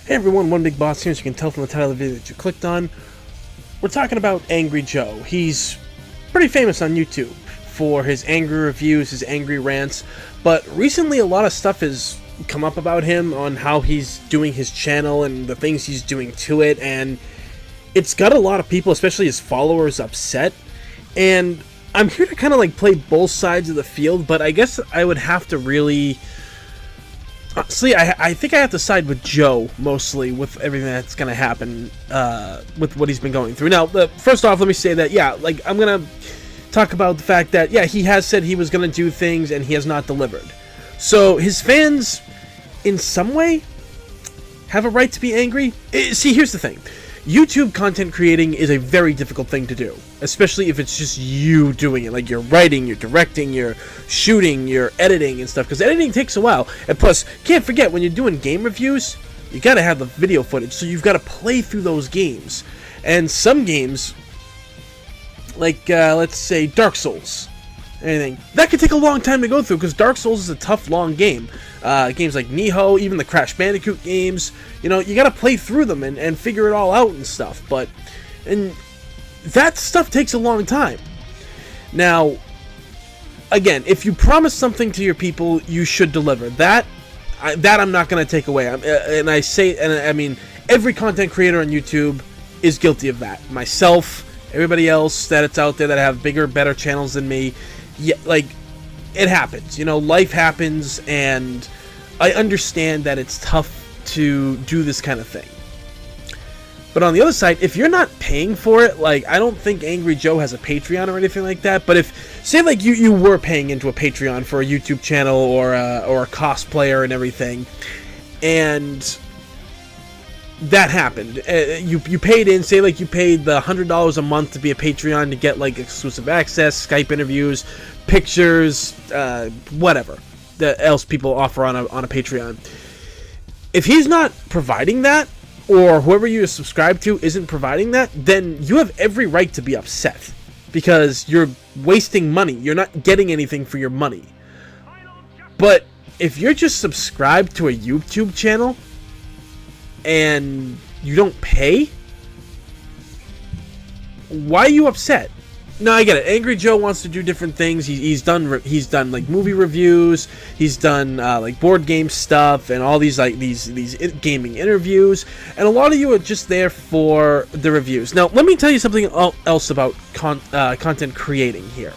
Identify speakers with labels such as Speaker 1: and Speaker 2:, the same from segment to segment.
Speaker 1: Hey everyone, One Big Boss here. As you can tell from the title of the video that you clicked on, we're talking about Angry Joe. He's pretty famous on YouTube for his angry reviews, his angry rants, but recently a lot of stuff has come up about him on how he's doing his channel and the things he's doing to it, and it's got a lot of people, especially his followers, upset. And I'm here to kind of like play both sides of the field, but I guess I would have to really... Honestly, I think I have to side with Joe, mostly, with everything that's going to happen with what he's been going through. Now, first off, let me say that, yeah, like, I'm going to talk about the fact that, yeah, he has said he was going to do things, and he has not delivered. So, his fans, in some way, have a right to be angry. See, here's the thing. YouTube content creating is a very difficult thing to do, especially if it's just you doing it. Like, you're writing, you're directing, you're shooting, you're editing and stuff, because editing takes a while. And plus, can't forget, when you're doing game reviews, you gotta have the video footage, so you've got to play through those games. And some games, like, let's say Dark Souls, anything, that could take a long time to go through, because Dark Souls is a tough, long game. Games like Nihon, even the Crash Bandicoot games, you know, you gotta play through them and figure it all out and stuff, and that stuff takes a long time. Now, again, if you promise something to your people, you should deliver. That I'm not gonna take away. I mean, every content creator on YouTube is guilty of that. Myself, everybody else that's out there that have bigger, better channels than me, yeah, like, it happens, you know, life happens, and I understand that it's tough to do this kind of thing. But on the other side, if you're not paying for it, like, I don't think Angry Joe has a Patreon or anything like that, but if, say, like, you were paying into a Patreon for a YouTube channel or a cosplayer and everything, and that happened, you paid in, say, like, you paid the $100 a month to be a Patreon to get, like, exclusive access, Skype interviews, pictures, whatever else people offer on a Patreon. If he's not providing that, or whoever you subscribe to isn't providing that, then you have every right to be upset, because you're wasting money. You're not getting anything for your money. But if you're just subscribed to a YouTube channel and you don't pay, why are you upset? No, I get it. Angry Joe wants to do different things. He's done like movie reviews. He's done like board game stuff and all these gaming interviews. And a lot of you are just there for the reviews. Now, let me tell you something else about content creating here.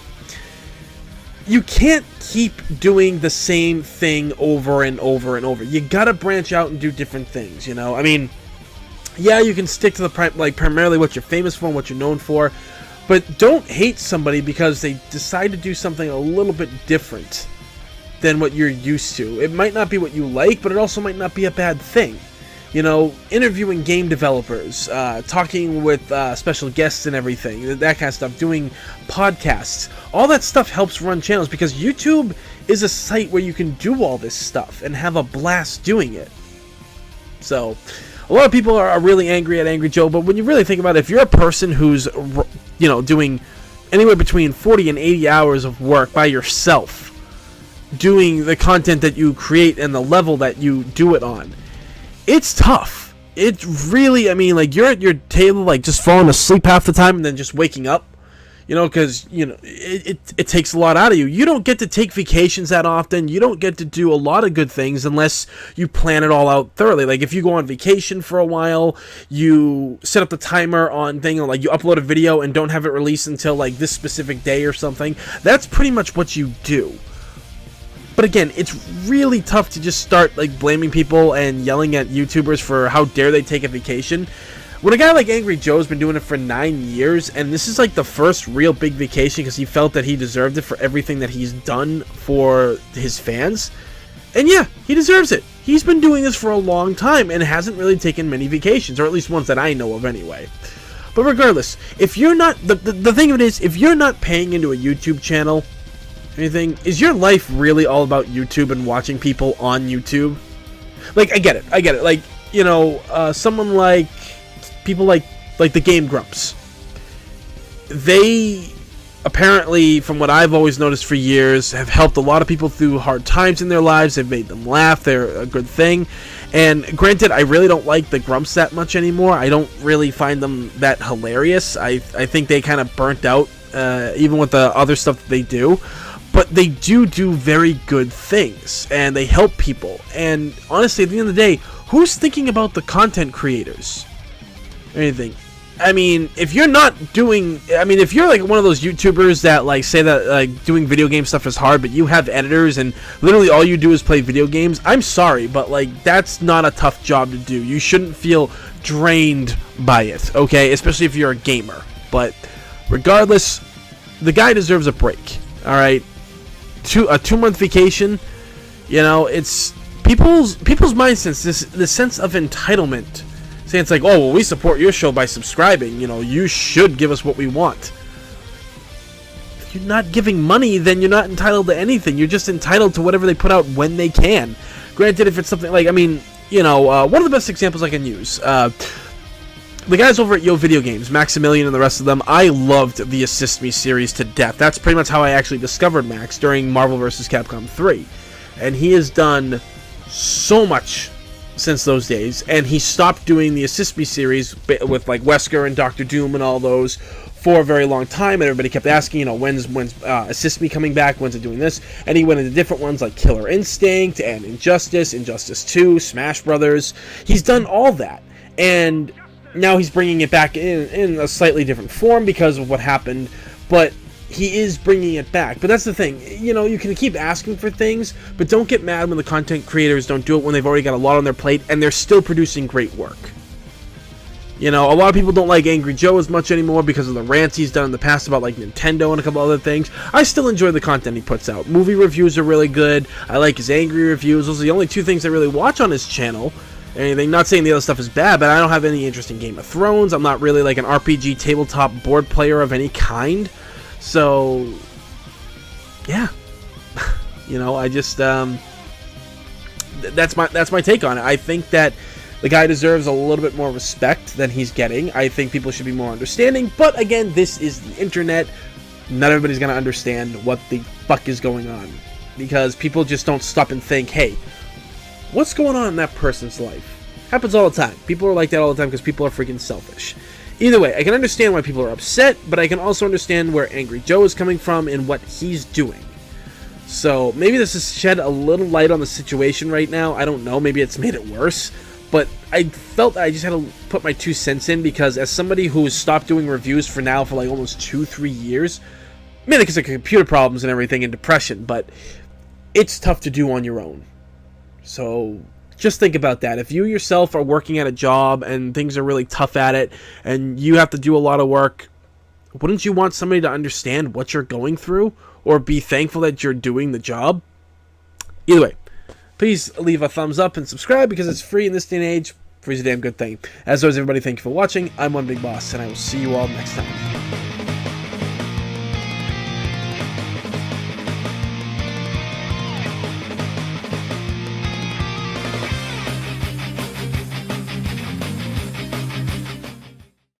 Speaker 1: You can't keep doing the same thing over and over and over. You gotta branch out and do different things. You know, I mean, yeah, you can stick to the primarily what you're famous for and what you're known for. But don't hate somebody because they decide to do something a little bit different than what you're used to. It might not be what you like, but it also might not be a bad thing. You know, interviewing game developers, talking with special guests and everything, that kind of stuff, doing podcasts. All that stuff helps run channels, because YouTube is a site where you can do all this stuff and have a blast doing it. So, a lot of people are really angry at Angry Joe, but when you really think about it, if you're a person who's, you know, doing anywhere between 40 and 80 hours of work by yourself, doing the content that you create and the level that you do it on, it's tough. It really, I mean, like, you're at your table, like, just falling asleep half the time and then just waking up, you know, because, you know, it takes a lot out of you. You don't get to take vacations that often. You don't get to do a lot of good things unless you plan it all out thoroughly. Like, if you go on vacation for a while, you set up the timer on thing, like, you upload a video and don't have it released until, like, this specific day or something. That's pretty much what you do. But again, it's really tough to just start, like, blaming people and yelling at YouTubers for how dare they take a vacation. When a guy like Angry Joe's been doing it for 9 years, and this is like the first real big vacation because he felt that he deserved it for everything that he's done for his fans. And yeah, he deserves it. He's been doing this for a long time and hasn't really taken many vacations, or at least ones that I know of anyway. But regardless, if you're not, the thing of it is, if you're not paying into a YouTube channel, anything, is your life really all about YouTube and watching people on YouTube? Like, I get it. Like, you know, someone like, people like the Game Grumps, they apparently, from what I've always noticed for years, have helped a lot of people through hard times in their lives. They've made them laugh. They're a good thing. And granted, I really don't like the Grumps that much anymore. I don't really find them that hilarious. I think they kind of burnt out, even with the other stuff that they do. But they do very good things, and they help people. And honestly, at the end of the day, who's thinking about the content creators? Anything? I mean, if you're not doing... I mean, if you're like one of those YouTubers that like say that like doing video game stuff is hard, but you have editors and literally all you do is play video games, I'm sorry, but like that's not a tough job to do. You shouldn't feel drained by it, okay? Especially if you're a gamer. But regardless, the guy deserves a break, all right? A 2-month vacation, you know, it's people's mindsets, this sense of entitlement, saying it's like, oh, well, we support your show by subscribing, you know, you should give us what we want. If you're not giving money, then you're not entitled to anything. You're just entitled to whatever they put out when they can. Granted, if it's something like, I mean, you know, one of the best examples I can use, the guys over at Yo Video Games, Maximilian and the rest of them, I loved the Assist Me series to death. That's pretty much how I actually discovered Max during Marvel vs. Capcom 3. And he has done so much since those days. And he stopped doing the Assist Me series with like Wesker and Dr. Doom and all those for a very long time. And everybody kept asking, you know, when's Assist Me coming back? When's it doing this? And he went into different ones like Killer Instinct and Injustice, Injustice 2, Smash Brothers. He's done all that. And now he's bringing it back in a slightly different form because of what happened, but he is bringing it back. But that's the thing, you know, you can keep asking for things, but don't get mad when the content creators don't do it when they've already got a lot on their plate and they're still producing great work. You know, a lot of people don't like Angry Joe as much anymore because of the rants he's done in the past about like Nintendo and a couple other things. I still enjoy the content he puts out. Movie reviews are really good. I like his angry reviews. Those are the only two things I really watch on his channel. Anything, not saying the other stuff is bad, but I don't have any interest in Game of Thrones. I'm not really like an RPG tabletop board player of any kind. So, yeah. You know, I just, that's my take on it. I think that the guy deserves a little bit more respect than he's getting. I think people should be more understanding, but again, this is the internet. Not everybody's going to understand what the fuck is going on, because people just don't stop and think, hey, what's going on in that person's life? Happens all the time. People are like that all the time because people are freaking selfish. Either way, I can understand why people are upset, but I can also understand where Angry Joe is coming from and what he's doing. So maybe this has shed a little light on the situation right now. I don't know. Maybe it's made it worse. But I felt I just had to put my 2 cents in because as somebody who has stopped doing reviews for like almost 2-3 years, mainly because of computer problems and everything and depression, but it's tough to do on your own. So just think about that. If you yourself are working at a job and things are really tough at it and you have to do a lot of work, wouldn't you want somebody to understand what you're going through or be thankful that you're doing the job? Either way, please leave a thumbs up and subscribe because it's free in this day and age. Free is a damn good thing. As always, everybody, thank you for watching. I'm One Big Boss, and I will see you all next time.